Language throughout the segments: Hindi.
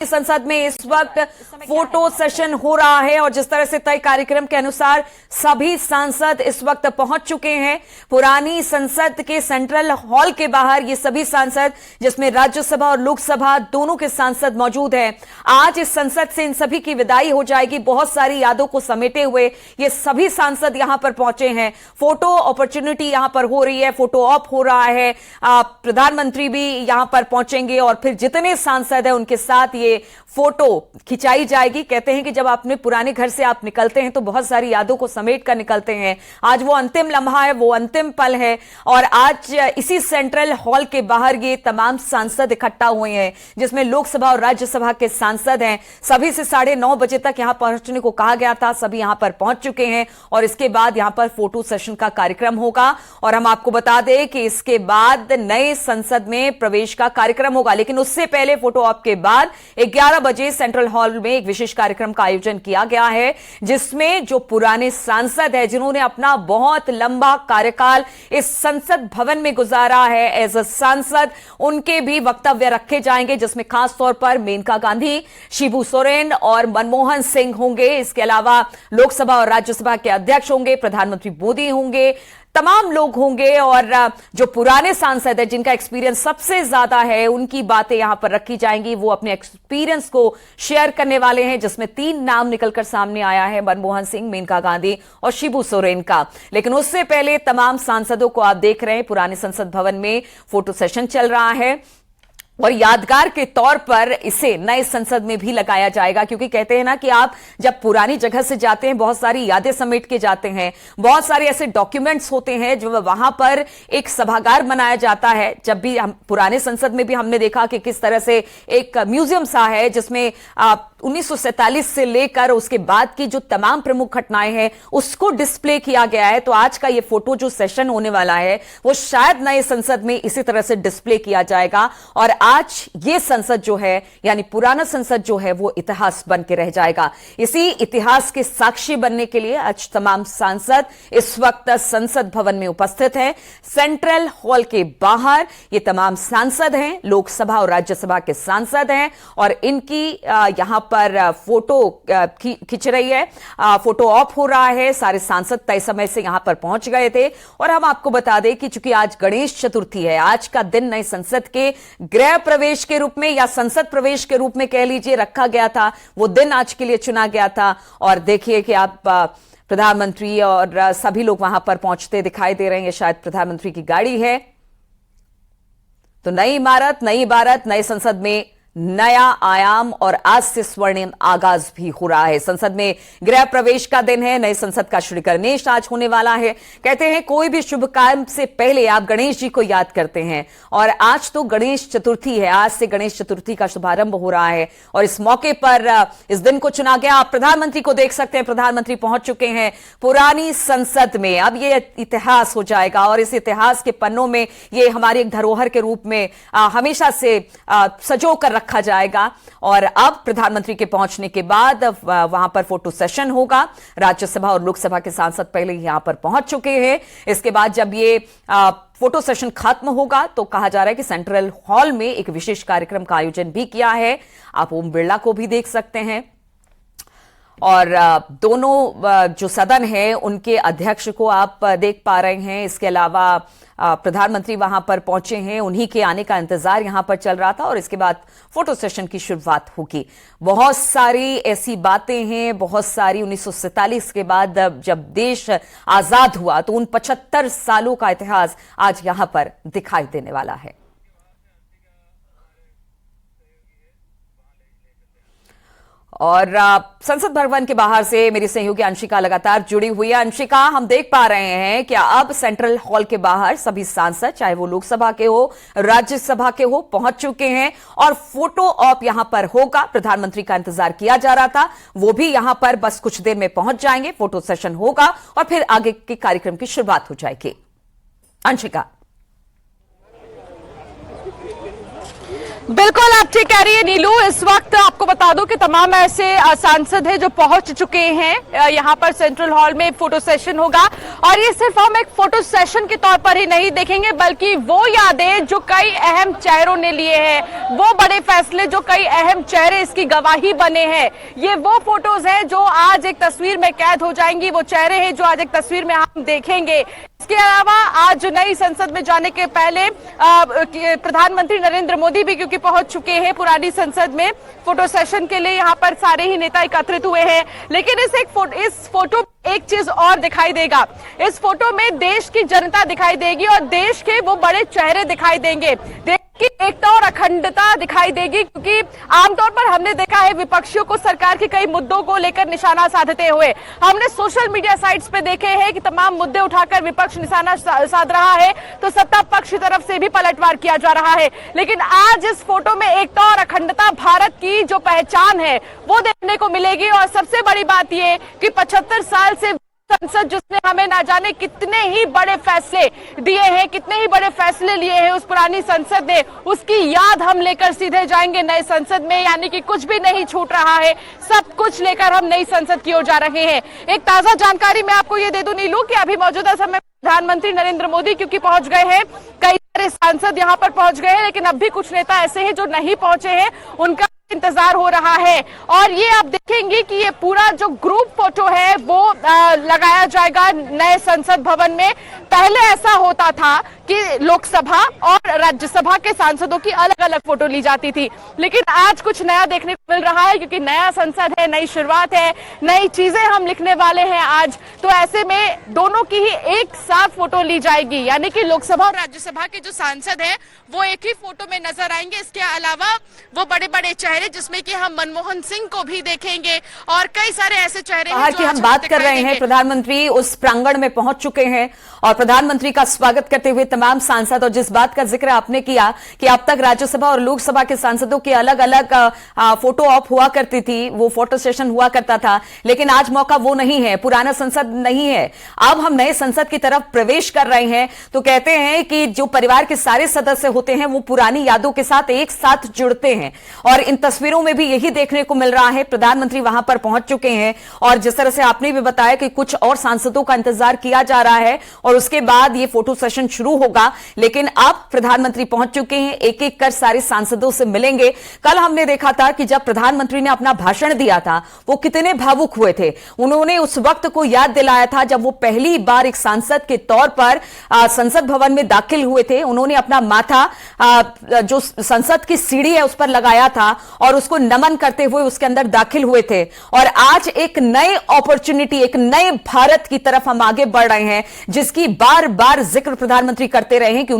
संसद में इस वक्त फोटो सेशन हो रहा है और जिस तरह से तय कार्यक्रम के अनुसार सभी सांसद इस वक्त पहुंच चुके हैं पुरानी संसद के सेंट्रल हॉल के बाहर। ये सभी सांसद जिसमें राज्यसभा और लोकसभा दोनों के सांसद मौजूद हैं। आज इस संसद से इन सभी की विदाई हो जाएगी। बहुत सारी यादों को समेटे हुए ये सभी सांसद यहां पर पहुंचे हैं। फोटो अपॉर्चुनिटी यहां पर हो रही है, फोटो ऑप हो रहा है। प्रधानमंत्री भी यहां पर पहुंचेंगे और फिर जितने सांसद हैं उनके साथ ये फोटो खिंचाई जाएगी। कहते हैं कि जब अपने पुराने घर से आप निकलते हैं तो बहुत सारी यादों को समेट कर निकलते हैं। आज वो अंतिम लम्हा है, वो अंतिम पल है और आज इसी सेंट्रल हॉल के बाहर ये तमाम सांसद इकट्ठा हुए हैं जिसमें लोकसभा और राज्यसभा के सांसद हैं। सभी से 9:30 बजे तक यहां पहुंचने को कहा गया था। सभी यहां पर पहुंच चुके हैं और इसके बाद यहां पर फोटो सेशन का कार्यक्रम होगा और हम आपको बता दें कि इसके बाद नए संसद में प्रवेश का कार्यक्रम होगा। लेकिन उससे पहले फोटो ऑप के बाद 11 बजे सेंट्रल हॉल में एक विशेष कार्यक्रम का आयोजन किया गया है जिसमें जो पुराने सांसद हैं जिन्होंने अपना बहुत लंबा कार्यकाल इस संसद भवन में गुजारा है एज अ सांसद, उनके भी वक्तव्य रखे जाएंगे जिसमें खासतौर पर मेनका गांधी, शिबू सोरेन और मनमोहन सिंह होंगे। इसके अलावा लोकसभा और राज्यसभा के अध्यक्ष होंगे, प्रधानमंत्री मोदी होंगे, तमाम लोग होंगे और जो पुराने सांसद हैं जिनका एक्सपीरियंस सबसे ज्यादा है उनकी बातें यहां पर रखी जाएंगी। वो अपने एक्सपीरियंस को शेयर करने वाले हैं जिसमें 3 नाम निकलकर सामने आया है, मनमोहन सिंह, मेनका गांधी और शिबू सोरेन का। लेकिन उससे पहले तमाम सांसदों को आप देख रहे हैं पुराने संसद भवन में फोटो सेशन चल रहा है और यादगार के तौर पर इसे नए संसद में भी लगाया जाएगा क्योंकि कहते हैं ना कि आप जब पुरानी जगह से जाते हैं बहुत सारी यादें समेट के जाते हैं, बहुत सारे ऐसे डॉक्यूमेंट्स होते हैं जो वहां पर एक सभागार बनाया जाता है। जब भी हम पुराने संसद में भी हमने देखा कि किस तरह से एक म्यूजियम सा है जिसमें 1947 से लेकर उसके बाद की जो तमाम प्रमुख घटनाएं हैं उसको डिस्प्ले किया गया है। तो आज का ये फोटो जो सेशन होने वाला है वो शायद नए संसद में इसी तरह से डिस्प्ले किया जाएगा और आज ये संसद जो है यानी पुराना संसद जो है वो इतिहास बन के रह जाएगा। इसी इतिहास के साक्षी बनने के लिए आज तमाम सांसद इस वक्त संसद भवन में उपस्थित हैं। सेंट्रल हॉल के बाहर ये तमाम सांसद हैं, लोकसभा और राज्यसभा के सांसद हैं और इनकी यहां पर फोटो खिंच रही है, फोटो ऑफ हो रहा है। सारे सांसद तय समय से यहां पर पहुंच गए थे और हम आपको बता दें कि चूंकि आज गणेश चतुर्थी है, आज का दिन नए संसद के गृह प्रवेश के रूप में या संसद प्रवेश के रूप में कह लीजिए रखा गया था। वो दिन आज के लिए चुना गया था और देखिए कि आप प्रधानमंत्री और सभी लोग वहां पर पहुंचते दिखाई दे रहे हैं। ये शायद प्रधानमंत्री की गाड़ी है। तो नई इमारत, नई भारत, नए संसद में नया आयाम और आज से स्वर्णिम आगाज भी हो रहा है। संसद में गृह प्रवेश का दिन है। नए संसद का श्री गणेश आज होने वाला है। कहते हैं कोई भी शुभ काम से पहले आप गणेश जी को याद करते हैं और आज तो गणेश चतुर्थी है। आज से गणेश चतुर्थी का शुभारंभ हो रहा है और इस मौके पर इस दिन को चुना गया। आप प्रधानमंत्री को देख सकते हैं, प्रधानमंत्री पहुंच चुके हैं पुरानी संसद में। अब ये इतिहास हो जाएगा और इस इतिहास के पन्नों में ये हमारी एक धरोहर के रूप में हमेशा से सजो कर रखा जाएगा। और अब प्रधानमंत्री के पहुंचने के बाद वहां पर फोटो सेशन होगा। राज्यसभा और लोकसभा के सांसद पहले यहां पर पहुंच चुके हैं। इसके बाद जब ये फोटो सेशन खत्म होगा तो कहा जा रहा है कि सेंट्रल हॉल में एक विशेष कार्यक्रम का आयोजन भी किया है। आप ओम बिरला को भी देख सकते हैं और दोनों जो सदन है उनके अध्यक्ष को आप देख पा रहे हैं। इसके अलावा प्रधानमंत्री वहां पर पहुंचे हैं, उन्हीं के आने का इंतजार यहां पर चल रहा था और इसके बाद फोटो सेशन की शुरुआत होगी। बहुत सारी ऐसी बातें हैं, बहुत सारी 1947 के बाद जब देश आजाद हुआ तो उन 75 सालों का इतिहास आज यहां पर दिखाई देने वाला है। और संसद भवन के बाहर से मेरी सहयोगी अंशिका लगातार जुड़ी हुई है। अंशिका, हम देख पा रहे हैं कि अब सेंट्रल हॉल के बाहर सभी सांसद, चाहे वो लोकसभा के हो, राज्यसभा के हो, पहुंच चुके हैं और फोटो ऑप यहां पर होगा। प्रधानमंत्री का इंतजार किया जा रहा था, वो भी यहां पर बस कुछ देर में पहुंच जाएंगे। फोटो सेशन होगा और फिर आगे के कार्यक्रम की शुरुआत हो जाएगी। अंशिका। बिल्कुल आप ठीक कह रही है नीलू। इस वक्त आपको बता दूं कि तमाम ऐसे सांसद हैं जो पहुंच चुके हैं यहाँ पर सेंट्रल हॉल में फोटो सेशन होगा। और ये सिर्फ हम एक फोटो सेशन के तौर पर ही नहीं देखेंगे, बल्कि वो यादें जो कई अहम चेहरों ने लिए हैं, वो बड़े फैसले जो कई अहम चेहरे इसकी गवाही बने हैं, ये वो फोटोज हैं जो आज एक तस्वीर में कैद हो जाएंगी, वो चेहरे हैं जो आज एक तस्वीर में हम देखेंगे। इसके अलावा आज नई संसद में जाने के पहले प्रधानमंत्री नरेंद्र मोदी भी क्योंकि पहुंच चुके हैं पुरानी संसद में फोटो सेशन के लिए, यहाँ पर सारे ही नेता एकत्रित हुए हैं। लेकिन इस फोटो एक चीज और दिखाई देगा, इस फोटो में देश की जनता दिखाई देगी और देश के वो बड़े चेहरे दिखाई देंगे, देश की एकता और अखंडता दिखाई देगी। क्योंकि आमतौर पर हमने देखा है विपक्षियों को सरकार के कई मुद्दों को लेकर निशाना साधते हुए, हमने सोशल मीडिया साइट्स पे देखे हैं कि तमाम मुद्दे उठाकर विपक्ष निशाना साध रहा है तो सत्ता पक्ष की तरफ से भी पलटवार किया जा रहा है। लेकिन आज इस फोटो में एकता और अखंडता, भारत की जो पहचान है वो देखने को मिलेगी। और सबसे बड़ी बात ये कि 75 साल से संसद जिसने हमें ना जाने कितने ही बड़े फैसले दिए हैं, कितने ही बड़े फैसले लिए हैं उस पुरानी संसद ने, उसकी याद हम लेकर सीधे जाएंगे नए संसद में। यानी कि कुछ भी नहीं छूट रहा है, सब कुछ लेकर हम नई संसद की ओर जा रहे हैं। एक ताजा जानकारी मैं आपको ये दे दूं नीलू कि अभी मौजूदा समय प्रधानमंत्री नरेंद्र मोदी क्योंकि पहुंच गए हैं, कई सारे सांसद यहाँ पर पहुंच गए हैं, लेकिन अब भी कुछ नेता ऐसे हैं जो नहीं पहुंचे हैं, उनका इंतजार हो रहा है। और ये आप देखेंगे कि ये पूरा जो ग्रुप फोटो है वो लगाया जाएगा नए संसद भवन में। पहले ऐसा होता था कि लोकसभा और राज्यसभा के सांसदों की अलग अलग फोटो ली जाती थी, लेकिन आज कुछ नया देखने को मिल रहा है क्योंकि नया संसद है, नई शुरुआत है, नई चीजें हम लिखने वाले हैं आज। तो ऐसे में दोनों की ही एक साथ फोटो ली जाएगी, यानी कि लोकसभा और राज्यसभा के जो सांसद हैं वो एक ही फोटो में नजर आएंगे। इसके अलावा वो बड़े बड़े चेहरे जिसमें कि हम मनमोहन सिंह को भी देखेंगे और कई सारे ऐसे चेहरे हैं कि हम बात कर रहे हैं। प्रधानमंत्री उस प्रांगण में पहुंच चुके हैं और प्रधानमंत्री का स्वागत करते हुए तमाम सांसद, और जिस बात का जिक्र आपने किया कि अब तक राज्यसभा और लोकसभा के सांसदों की अलग अलग फोटो ऑप हुआ करती थी, वो फोटो सेशन हुआ करता था, लेकिन आज मौका वो नहीं है, पुराना संसद नहीं है। अब हम नए संसद की तरफ प्रवेश कर रहे हैं। तो कहते हैं कि जो परिवार के सारे सदस्य होते हैं वो पुरानी यादों के साथ एक साथ जुड़ते हैं, और इन तस्वीरों में भी यही देखने को मिल रहा है। प्रधानमंत्री वहां पर पहुंच चुके हैं और जिस तरह से आपने भी बताया कि कुछ और सांसदों का इंतजार किया जा रहा है और उसके बाद ये फोटो सेशन शुरू होगा, लेकिन अब प्रधानमंत्री पहुंच चुके हैं, एक एक कर सारे सांसदों से मिलेंगे। कल हमने देखा था कि जब प्रधानमंत्री ने अपना भाषण दिया था वो कितने भावुक हुए थे। उन्होंने उस वक्त को याद दिलाया था जब वो पहली बार एक सांसद के तौर पर संसद भवन में दाखिल हुए थे। उन्होंने अपना माथा जो संसद की सीढ़ी है उस पर लगाया था और उसको नमन करते हुए उसके अंदर दाखिल हुए थे। और आज एक नई अपॉर्चुनिटी, एक नए भारत की तरफ हम आगे बढ़ रहे हैं, जिसकी बार बार जिक्र प्रधानमंत्री करते रहे हैं कि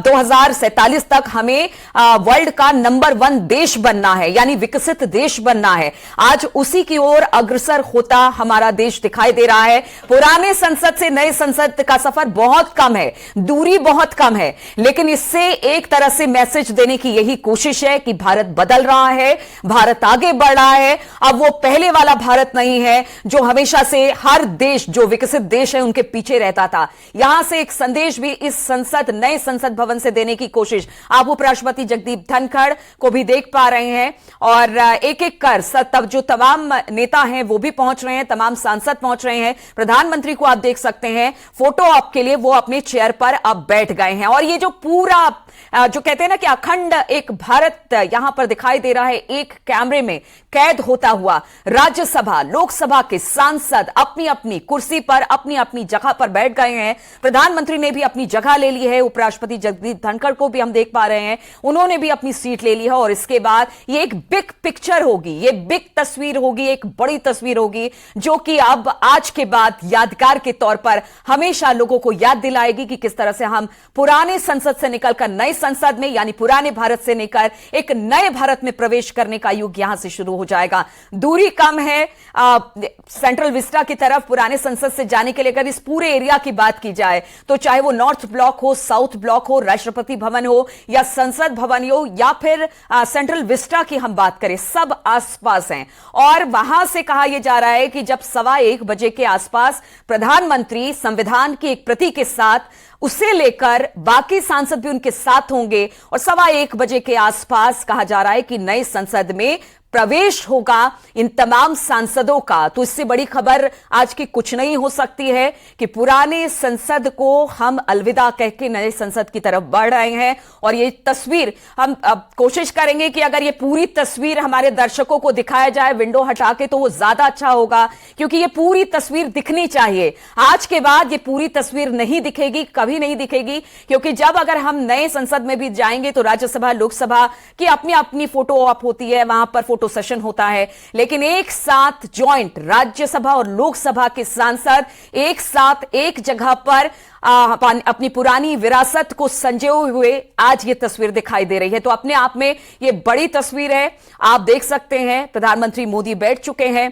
2047 तक हमें वर्ल्ड का नंबर 1 देश बनना है, यानी विकसित देश बनना है। आज उसी की ओर अग्रसर होता हमारा देश दिखाई दे रहा है। पुराने संसद से नए संसद का सफर बहुत कम है, दूरी बहुत कम है, लेकिन इससे एक तरह से मैसेज देने की यही कोशिश है कि भारत बदल रहा है, भारत आगे बढ़ रहा है। अब वो पहले वाला भारत नहीं है जो हमेशा से हर देश जो विकसित देश है उनके पीछे रहता था। यहां से एक संदेश भी इस संसद, नए संसद भवन से देने की कोशिश आप उपराष्ट्रपति जगदीप धनखड़ को भी देख पा रहे हैं और एक एक कर तब जो तमाम नेता हैं वो भी पहुंच रहे हैं, तमाम सांसद पहुंच रहे हैं। प्रधानमंत्री को आप देख सकते हैं फोटो ऑप के लिए वो अपने चेयर पर अब बैठ गए हैं और ये जो पूरा जो कहते हैं ना कि अखंड एक भारत यहां पर दिखाई दे रहा है, एक कैमरे में कैद होता हुआ। राज्यसभा, लोकसभा के सांसद अपनी अपनी कुर्सी पर, अपनी अपनी जगह पर बैठ गए हैं। प्रधानमंत्री ने भी अपनी जगह ले ली है, उपराष्ट्रपति जगदीप धनखड़ को भी हम देख पा रहे हैं, उन्होंने भी अपनी सीट ले ली है। और इसके बाद ये एक बिग पिक्चर होगी, ये बिग तस्वीर होगी, एक बड़ी तस्वीर होगी जो कि अब आज के बाद यादगार के तौर पर हमेशा लोगों को याद दिलाएगी कि किस तरह से हम पुराने संसद से निकलकर नए संसद में, यानी पुराने भारत से निकल एक नए भारत में प्रवेश करने का युग यहां से शुरू हो जाएगा। दूरी कम है सेंट्रल विस्टा की तरफ पुराने संसद से जाने के लिए। अगर इस पूरे एरिया की बात की जाए तो चाहे वो नॉर्थ ब्लॉक हो, साउथ ब्लॉक हो, राष्ट्रपति भवन हो या संसद भवन हो या फिर सेंट्रल विस्टा की हम बात करें, सब आसपास हैं। और वहां से कहा यह जा रहा है कि जब 1:15 बजे के आसपास प्रधानमंत्री संविधान की एक प्रति के साथ उसे लेकर बाकी सांसद भी उनके साथ होंगे और 1:15 बजे के आसपास कहा जा रहा है कि नए संसद में प्रवेश होगा इन तमाम सांसदों का। तो इससे बड़ी खबर आज की कुछ नहीं हो सकती है कि पुराने संसद को हम अलविदा कह के नए संसद की तरफ बढ़ रहे हैं। और ये तस्वीर हम अब कोशिश करेंगे कि अगर ये पूरी तस्वीर हमारे दर्शकों को दिखाया जाए विंडो हटा के, तो वो ज्यादा अच्छा होगा, क्योंकि ये पूरी तस्वीर दिखनी चाहिए। आज के बाद ये पूरी तस्वीर नहीं दिखेगी, कभी नहीं दिखेगी, क्योंकि जब अगर हम नए संसद में भी जाएंगे तो राज्यसभा लोकसभा की अपनी अपनी फोटो ऑप होती है, वहां पर फोटो सेशन होता है, लेकिन एक साथ जॉइंट राज्यसभा और लोकसभा के सांसद एक साथ एक जगह पर अपनी पुरानी विरासत को संजोए हुए आज ये तस्वीर दिखाई दे रही है। तो अपने आप में ये बड़ी तस्वीर है। आप देख सकते हैं प्रधानमंत्री मोदी बैठ चुके हैं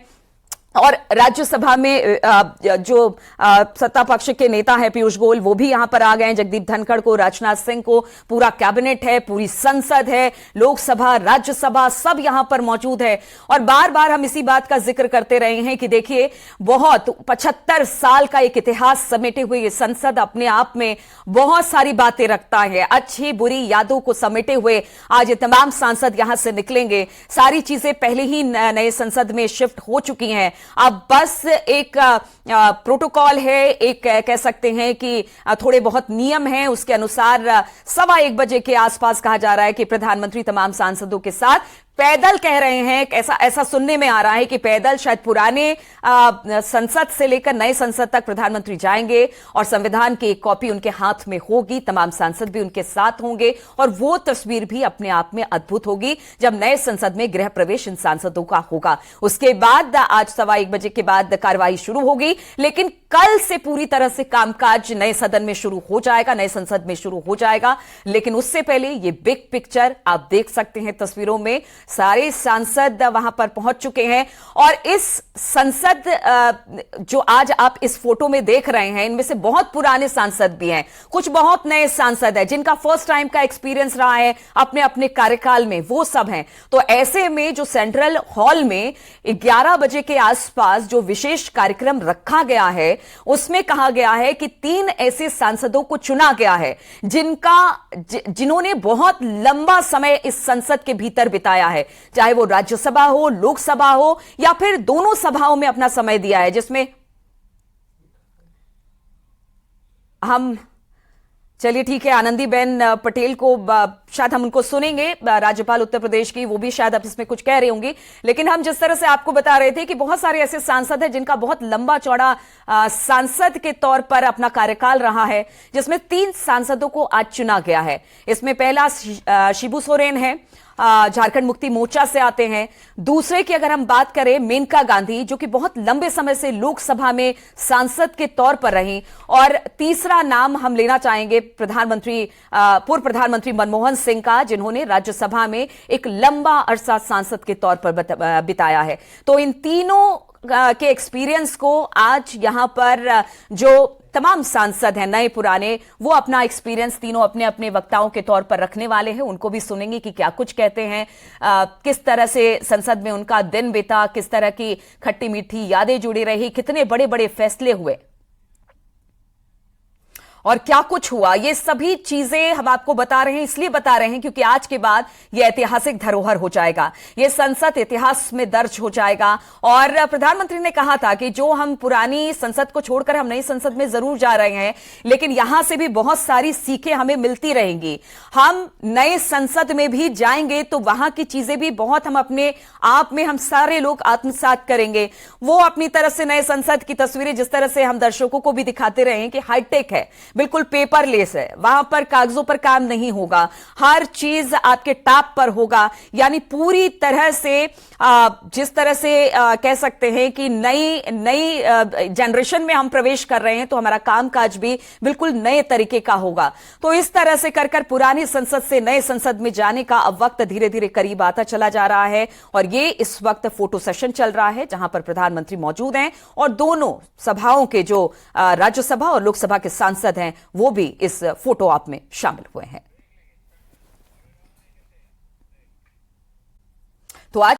और राज्यसभा में जो सत्ता पक्ष के नेता है पीयूष गोयल, वो भी यहां पर आ गए हैं। जगदीप धनखड़ को, राजनाथ सिंह को, पूरा कैबिनेट है, पूरी संसद है, लोकसभा राज्यसभा सब यहां पर मौजूद है। और बार बार हम इसी बात का जिक्र करते रहे हैं कि देखिए, बहुत 75 साल का एक इतिहास समेटे हुए ये संसद अपने आप में बहुत सारी बातें रखता है। अच्छी बुरी यादों को समेटे हुए आज ये तमाम सांसद यहां से निकलेंगे। सारी चीजें पहले ही नए संसद में शिफ्ट हो चुकी हैं। अब बस एक प्रोटोकॉल है, एक कह सकते हैं कि थोड़े बहुत नियम हैं, उसके अनुसार 1:15 बजे के आसपास कहा जा रहा है कि प्रधानमंत्री तमाम सांसदों के साथ पैदल कह रहे हैं। ऐसा सुनने में आ रहा है कि पैदल शायद पुराने संसद से लेकर नए संसद तक प्रधानमंत्री जाएंगे और संविधान की एक कॉपी उनके हाथ में होगी। तमाम सांसद भी उनके साथ होंगे और वो तस्वीर भी अपने आप में अद्भुत होगी जब नए संसद में गृह प्रवेश इन सांसदों का होगा। उसके बाद आज 1:15 बजे के बाद कार्रवाई शुरू होगी, लेकिन कल से पूरी तरह से कामकाज नए सदन में शुरू हो जाएगा, नए संसद में शुरू हो जाएगा। लेकिन उससे पहले ये बिग पिक्चर आप देख सकते हैं तस्वीरों में। सारे सांसद वहां पर पहुंच चुके हैं और इस संसद जो आज आप इस फोटो में देख रहे हैं, इनमें से बहुत पुराने सांसद भी हैं, कुछ बहुत नए सांसद हैं जिनका फर्स्ट टाइम का एक्सपीरियंस रहा है अपने अपने कार्यकाल में, वो सब हैं। तो ऐसे में जो सेंट्रल हॉल में 11 बजे के आसपास जो विशेष कार्यक्रम रखा गया है, उसमें कहा गया है कि 3 ऐसे सांसदों को चुना गया है जिन्होंने बहुत लंबा समय इस संसद के भीतर बिताया है, चाहे वो राज्यसभा हो, लोकसभा हो या फिर दोनों सभाओं में अपना समय दिया है, जिसमें हम चलिए ठीक है, आनंदीबेन पटेल को शायद हम उनको सुनेंगे, राज्यपाल उत्तर प्रदेश की, वो भी शायद अब इसमें कुछ कह रही होंगी। लेकिन हम जिस तरह से आपको बता रहे थे कि बहुत सारे ऐसे सांसद हैं जिनका बहुत लंबा चौड़ा सांसद के तौर पर अपना कार्यकाल रहा है, जिसमें 3 सांसदों को आज चुना गया है। इसमें पहला शिबू सोरेन है, झारखंड मुक्ति मोर्चा से आते हैं। दूसरे की अगर हम बात करें, मेनका गांधी, जो कि बहुत लंबे समय से लोकसभा में सांसद के तौर पर रही। और तीसरा नाम हम लेना चाहेंगे पूर्व प्रधानमंत्री मनमोहन सिंह का, जिन्होंने राज्यसभा में एक लंबा अरसा सांसद के तौर पर बिताया है। तो इन तीनों के एक्सपीरियंस को आज यहां पर जो तमाम सांसद हैं नए पुराने, वो अपना एक्सपीरियंस तीनों अपने अपने वक्ताओं के तौर पर रखने वाले हैं। उनको भी सुनेंगे कि क्या कुछ कहते हैं, किस तरह से संसद में उनका दिन बीता, किस तरह की खट्टी मीठी यादें जुड़ी रही, कितने बड़े बड़े फैसले हुए और क्या कुछ हुआ। ये सभी चीजें हम आपको बता रहे हैं, इसलिए बता रहे हैं क्योंकि आज के बाद ये ऐतिहासिक धरोहर हो जाएगा, ये संसद इतिहास में दर्ज हो जाएगा। और प्रधानमंत्री ने कहा था कि जो हम पुरानी संसद को छोड़कर हम नई संसद में जरूर जा रहे हैं, लेकिन यहां से भी बहुत सारी सीखें हमें मिलती रहेंगी। हम नए संसद में भी जाएंगे तो वहां की चीजें भी बहुत हम अपने आप में हम सारे लोग आत्मसात करेंगे। वो अपनी तरफ से नए संसद की तस्वीरें जिस तरह से हम दर्शकों को भी दिखाते रहे हैं कि हाईटेक है, बिल्कुल पेपरलेस है, वहां पर कागजों पर काम नहीं होगा, हर चीज आपके टैप पर होगा। यानी पूरी तरह से जिस तरह से कह सकते हैं कि नई जनरेशन में हम प्रवेश कर रहे हैं, तो हमारा कामकाज भी बिल्कुल नए तरीके का होगा। तो इस तरह से कर पुरानी संसद से नए संसद में जाने का अब वक्त धीरे धीरे करीब आता चला जा रहा है। और ये इस वक्त फोटो सेशन चल रहा है जहां पर प्रधानमंत्री मौजूद हैं और दोनों सभाओं के जो राज्यसभा और लोकसभा के सांसद हैं वो भी इस फोटो ऑप में शामिल हुए हैं। तो आज